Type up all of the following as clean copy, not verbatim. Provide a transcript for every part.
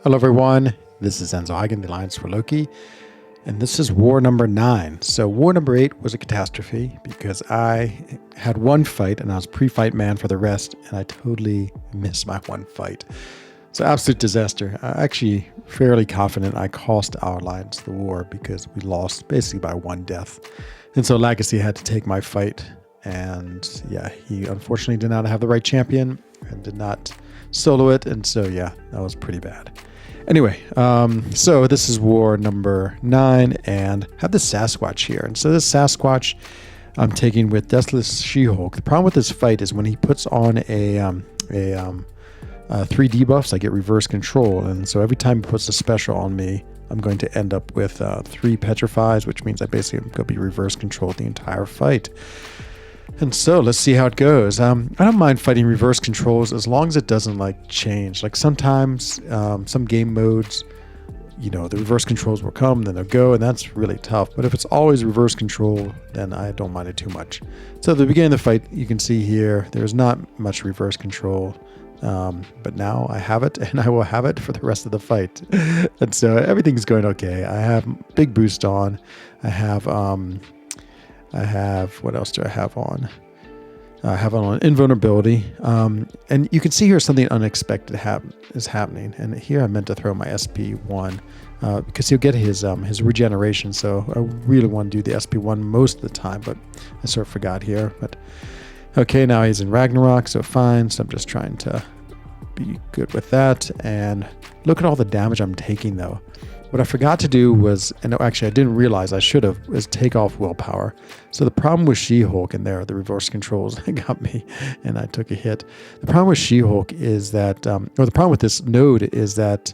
Hello everyone, this is Enzo Eigen, the Alliance for Loki, and this is war number 9. So war number 8 was a catastrophe because I had one fight and I was pre-fight man for the rest, and I totally missed my one fight. So absolute disaster. Actually fairly confident I cost our alliance the war because we lost basically by one death. And so Legacy had to take my fight, and yeah, he unfortunately did not have the right champion and did not solo it, and so yeah, that was pretty bad. Anyway, so this is war number 9, and I have the Sasquatch here. And so this Sasquatch I'm taking with Deathless She-Hulk. The problem with this fight is when he puts on a 3 debuffs, I get reverse control. And so every time he puts a special on me, I'm going to end up with 3 petrifies, which means I basically am going to be reverse controlled the entire fight. And so let's see how it goes. I don't mind fighting reverse controls as long as it doesn't like change. Like sometimes some game modes, you know, the reverse controls will come, then they'll go, and that's really tough. But if it's always reverse control, then I don't mind it too much. So at the beginning of the fight, you can see here, there's not much reverse control. But now I have it, and I will have it for the rest of the fight. And so everything's going okay. I have big boost on. I have, what else do I have on? I have on invulnerability. And you can see here something unexpected is happening. And here I meant to throw my SP1 because he'll get his regeneration. So I really want to do the SP1 most of the time, but I sort of forgot here. But okay, now he's in Ragnarok, so fine. So I'm just trying to be good with that. And look at all the damage I'm taking, though. What I forgot to do was, and actually I didn't realize I should have, is take off willpower. So the problem with She-Hulk in there, the reverse controls got me, and I took a hit. The problem with She-Hulk is that, or the problem with this node is that,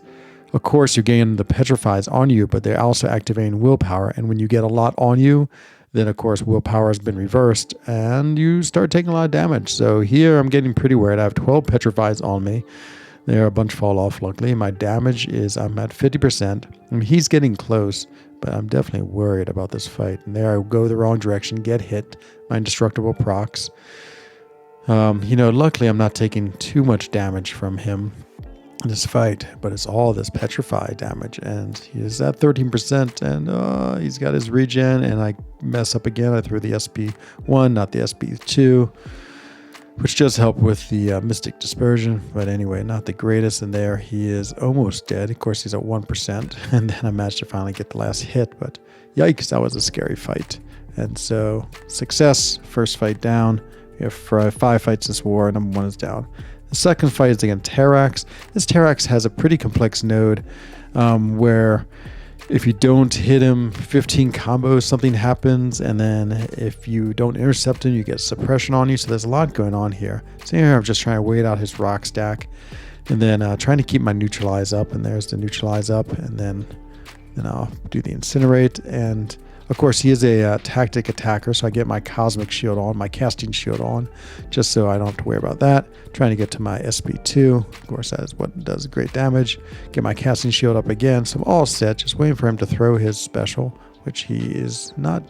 of course, you're getting the petrifies on you, but they're also activating willpower. And when you get a lot on you, then of course willpower has been reversed, and you start taking a lot of damage. So here I'm getting pretty worried. I have 12 petrifies on me. There are a bunch fall off, luckily. My damage is, I'm at 50%. I mean, he's getting close, but I'm definitely worried about this fight. And there I go the wrong direction, get hit. My indestructible procs. You know, luckily I'm not taking too much damage from him in this fight, but it's all this petrify damage. And he's at 13%, and he's got his regen, and I mess up again. I threw the SP1, not the SP2. Which does help with the Mystic Dispersion, but anyway, not the greatest. And there he is almost dead. Of course, he's at 1%, and then I managed to finally get the last hit, but yikes, that was a scary fight. And so, success, first fight down. We have 5 fights this war, number 1 is down. The second fight is against Trax. This Trax has a pretty complex node where if you don't hit him 15 combos, something happens, and then if you don't intercept him, you get suppression on you. So there's a lot going on here. So here I'm just trying to wait out his rock stack, and then trying to keep my neutralize up. And there's the neutralize up, and then I'll do the incinerate. And of course, he is a tactic attacker, so I get my cosmic shield on, my casting shield on, just so I don't have to worry about that. Trying to get to my SP2. Of course, that is what does great damage. Get my casting shield up again, so I'm all set, just waiting for him to throw his special, which he is not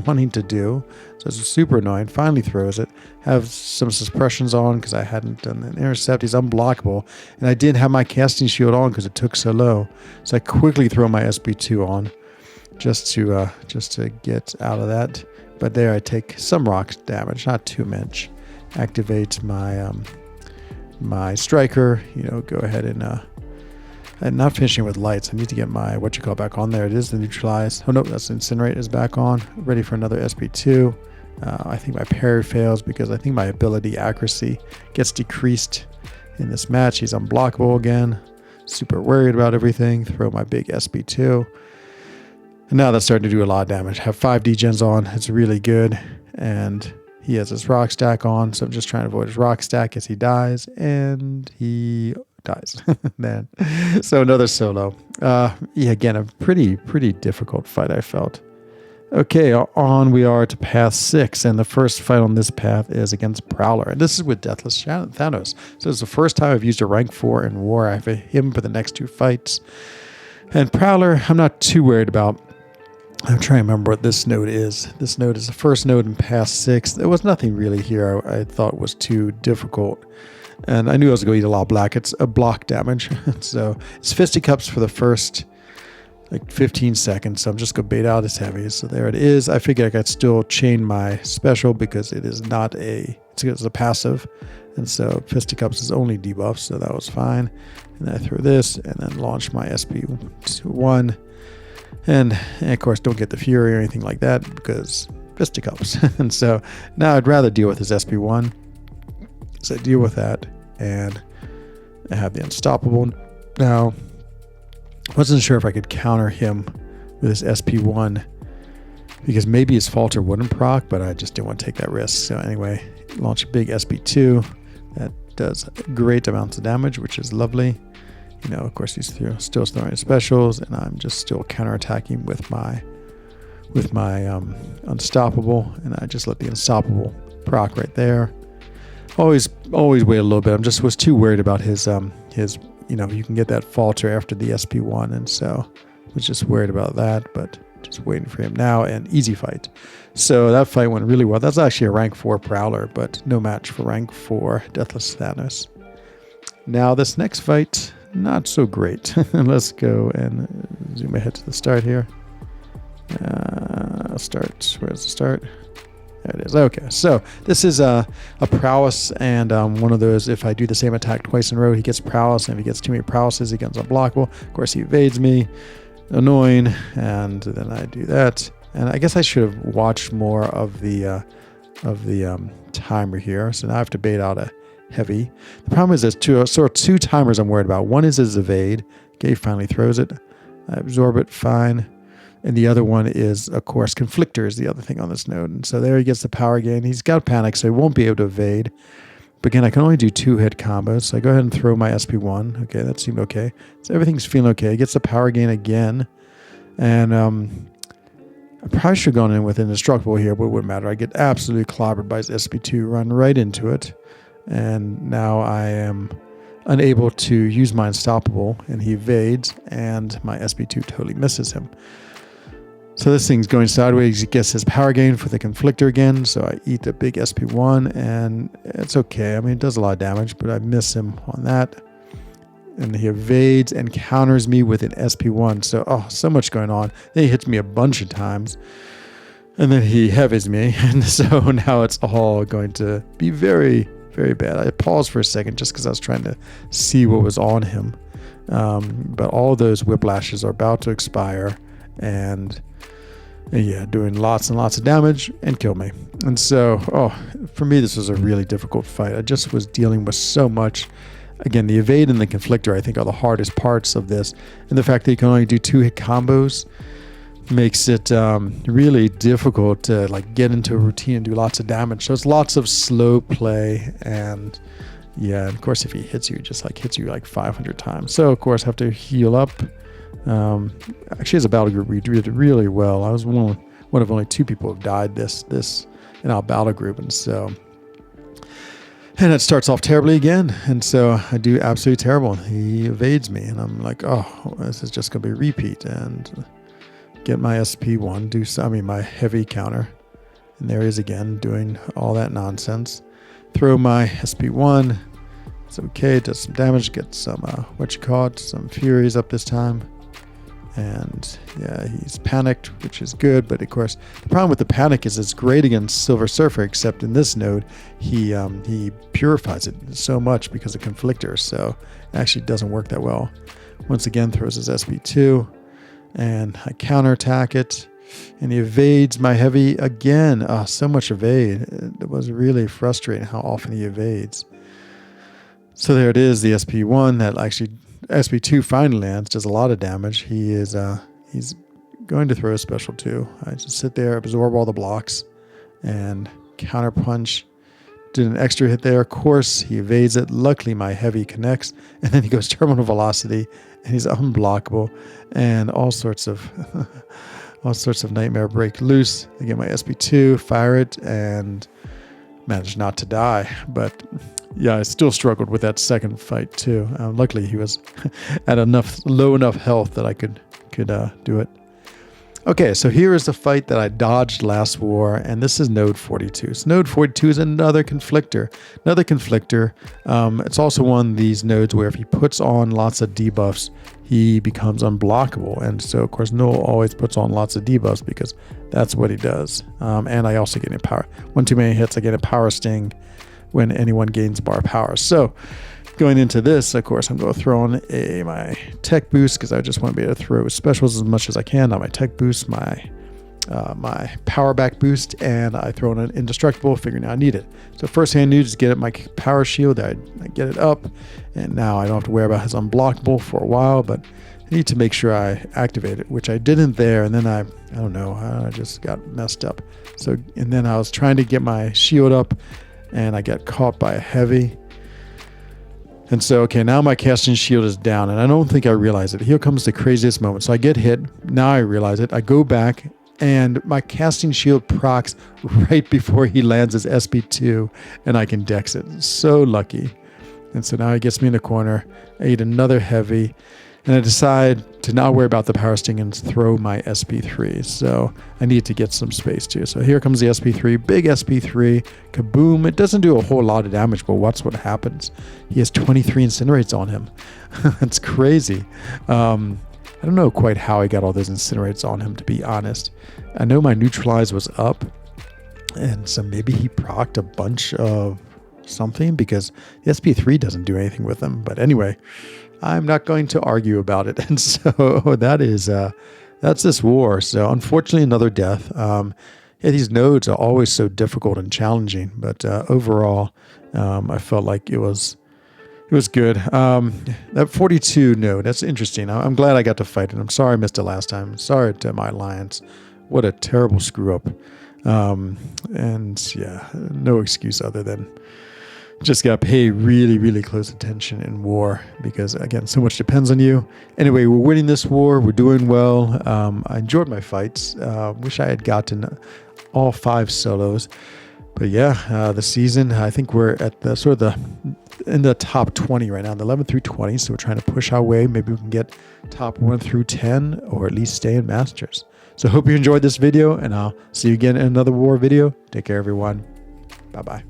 wanting to do. So it's super annoying. Finally throws it. Have some suppressions on because I hadn't done an intercept. He's unblockable, and I didn't have my casting shield on because it took so low. So I quickly throw my SP2 on. Just to get out of that. But there I take some rock damage, not too much. Activate my my striker, you know, go ahead and not finishing with lights. I need to get my back on there. It is the neutralize. Oh no, that's incinerate is back on. Ready for another SP2. I think my parry fails because I think my ability accuracy gets decreased in this match. He's unblockable again. Super worried about everything. Throw my big SP2. And now that's starting to do a lot of damage. Have 5 degens on. It's really good. And he has his rock stack on. So I'm just trying to avoid his rock stack as he dies. And he dies. Man. So another solo. Yeah, again, a pretty difficult fight, I felt. Okay, on we are to path 6. And the first fight on this path is against Prowler. And this is with Deathless Thanos. So it's the first time I've used a rank 4 in war. I have him for the next 2 fights. And Prowler, I'm not too worried about. I'm trying to remember what this node is. This node is the first node in path 6. There was nothing really here I thought was too difficult. And I knew I was going to eat a lot of black. It's a block damage. So it's fisticuffs for the first like 15 seconds. So I'm just going to bait out his heavies. So there it is. I figured I could still chain my special because it is not it's a passive. And so fisticuffs is only debuff. So that was fine. And I throw this and then launch my SP1. And of course, don't get the Fury or anything like that because fisticuffs. And so now I'd rather deal with his SP1. So I deal with that, and I have the Unstoppable. Now, I wasn't sure if I could counter him with his SP1 because maybe his Falter wouldn't proc, but I just didn't want to take that risk. So anyway, launch a big SP2. That does great amounts of damage, which is lovely. You know, of course, he's still throwing specials, and I'm just still counterattacking with my Unstoppable, and I just let the Unstoppable proc right there. Always wait a little bit. Was too worried about his you know, you can get that Falter after the SP1, and so was just worried about that, but just waiting for him now, and easy fight. So that fight went really well. That's actually a rank 4 Prowler, but no match for rank 4 Deathless Thanos. Now this next fight, not so great. Let's go and zoom ahead to the start here. Start. Where's the start? There it is. Okay, so this is a prowess, and one of those, if I do the same attack twice in a row, he gets prowess, and if he gets too many prowesses, he becomes unblockable. Of course, he evades me. Annoying, and then I do that. And I guess I should have watched more of the timer here. So now I have to bait out a heavy. The problem is there's two timers I'm worried about. One is his evade. Okay, he finally throws it. I absorb it, fine. And the other one is, of course, Conflictor is the other thing on this node. And so there he gets the power gain. He's got panic, so he won't be able to evade. But again, I can only do 2-hit combos. So I go ahead and throw my SP1. Okay, that seemed okay. So everything's feeling okay. He gets the power gain again. And I probably should have gone in with Indestructible here, but it wouldn't matter. I get absolutely clobbered by his SP2, run right into it. And now I am unable to use my Unstoppable, and he evades, and my SP2 totally misses him. So this thing's going sideways. He gets his power gain for the Conflictor again, so I eat the big SP1, and it's okay. I mean, it does a lot of damage, but I miss him on that. And he evades and counters me with an SP1. So, so much going on. Then he hits me a bunch of times, and then he heavies me. And so now it's all going to be very, very bad. I paused for a second just because I was trying to see what was on him. But all those whiplashes are about to expire, and yeah, doing lots and lots of damage and kill me. And so, for me, this was a really difficult fight. I just was dealing with so much. Again, the evade and the Conflictor, I think, are the hardest parts of this. And the fact that you can only do 2-hit combos makes it really difficult to get into a routine and do lots of damage. So it's lots of slow play. And yeah, of course, if he hits you, just hits you 500 times. So, of course, I have to heal up. Actually, as a battle group, we did really well. I was one of only 2 people who have died this in our battle group, and it starts off terribly again, and so I do absolutely terrible. He evades me, and I'm like, this is just gonna be a repeat, and get my SP1, my heavy counter, and there he is again doing all that nonsense. Throw my SP1. It's okay. It does some damage. Get some some Furies up this time. And yeah, he's panicked, which is good, but of course the problem with the panic is it's great against Silver Surfer, except in this node he purifies it so much because of Conflictor, so it actually doesn't work that well. Once again, throws his SP2, and I counterattack it, and he evades my heavy again. So much evade. It was really frustrating how often he evades. So there it is, the SP1 that actually SP2 finally lands, does a lot of damage. He's going to throw a special too. I just sit there, absorb all the blocks, and counter punch. Did an extra hit there. Of course, he evades it. Luckily, my heavy connects, and then he goes terminal velocity, and he's unblockable, and all sorts of nightmare break loose. I get my SP2, fire it, and managed not to die, but. Yeah, I still struggled with that second fight too. Luckily, he was at low enough health that I could do it. Okay, so here is the fight that I dodged last war, and this is node 42. So node 42 is another conflictor. It's also one of these nodes where if he puts on lots of debuffs, he becomes unblockable. And so, of course, Null always puts on lots of debuffs because that's what he does. And I also get a power. One too many hits, I get a power sting when anyone gains bar power. So going into this, of course, I'm going to throw on my tech boost because I just want to be able to throw specials as much as I can. Not my tech boost, my power back boost, and I throw in an indestructible, figuring I need it. So first thing I need is get my power shield. I get it up, and now I don't have to worry about his unblockable for a while, but I need to make sure I activate it, which I didn't there, and then I don't know, I just got messed up. So, and then I was trying to get my shield up, and I got caught by a heavy. And so, okay, now my casting shield is down, and I don't think I realize it. Here comes the craziest moment. So I get hit. Now I realize it. I go back, and my casting shield procs right before he lands his SP2, and I can dex it. So lucky. And so now he gets me in the corner. I eat another heavy, and I decide to not worry about the power sting and throw my SP3. So I need to get some space too. So here comes the SP3, big SP3, kaboom. It doesn't do a whole lot of damage, but watch what happens. He has 23 incinerates on him. That's crazy. I don't know quite how I got all those incinerates on him, to be honest. I know my neutralize was up, and so maybe he procced a bunch of something because the SP3 doesn't do anything with him. But anyway, I'm not going to argue about it. And so that's this war. So unfortunately, another death. These nodes are always so difficult and challenging, but overall, I felt like it was good. That 42 node, that's interesting. I'm glad I got to fight it. I'm sorry I missed it last time. Sorry to my alliance. What a terrible screw up. And yeah, no excuse other than just got to pay really, really close attention in war because, again, so much depends on you. Anyway, we're winning this war. We're doing well. I enjoyed my fights. Wish I had gotten all 5 solos. But yeah, the season, I think we're at the sort of in the top 20 right now, the 11 through 20. So we're trying to push our way. Maybe we can get top 1 through 10 or at least stay in Masters. So hope you enjoyed this video, and I'll see you again in another war video. Take care, everyone. Bye-bye.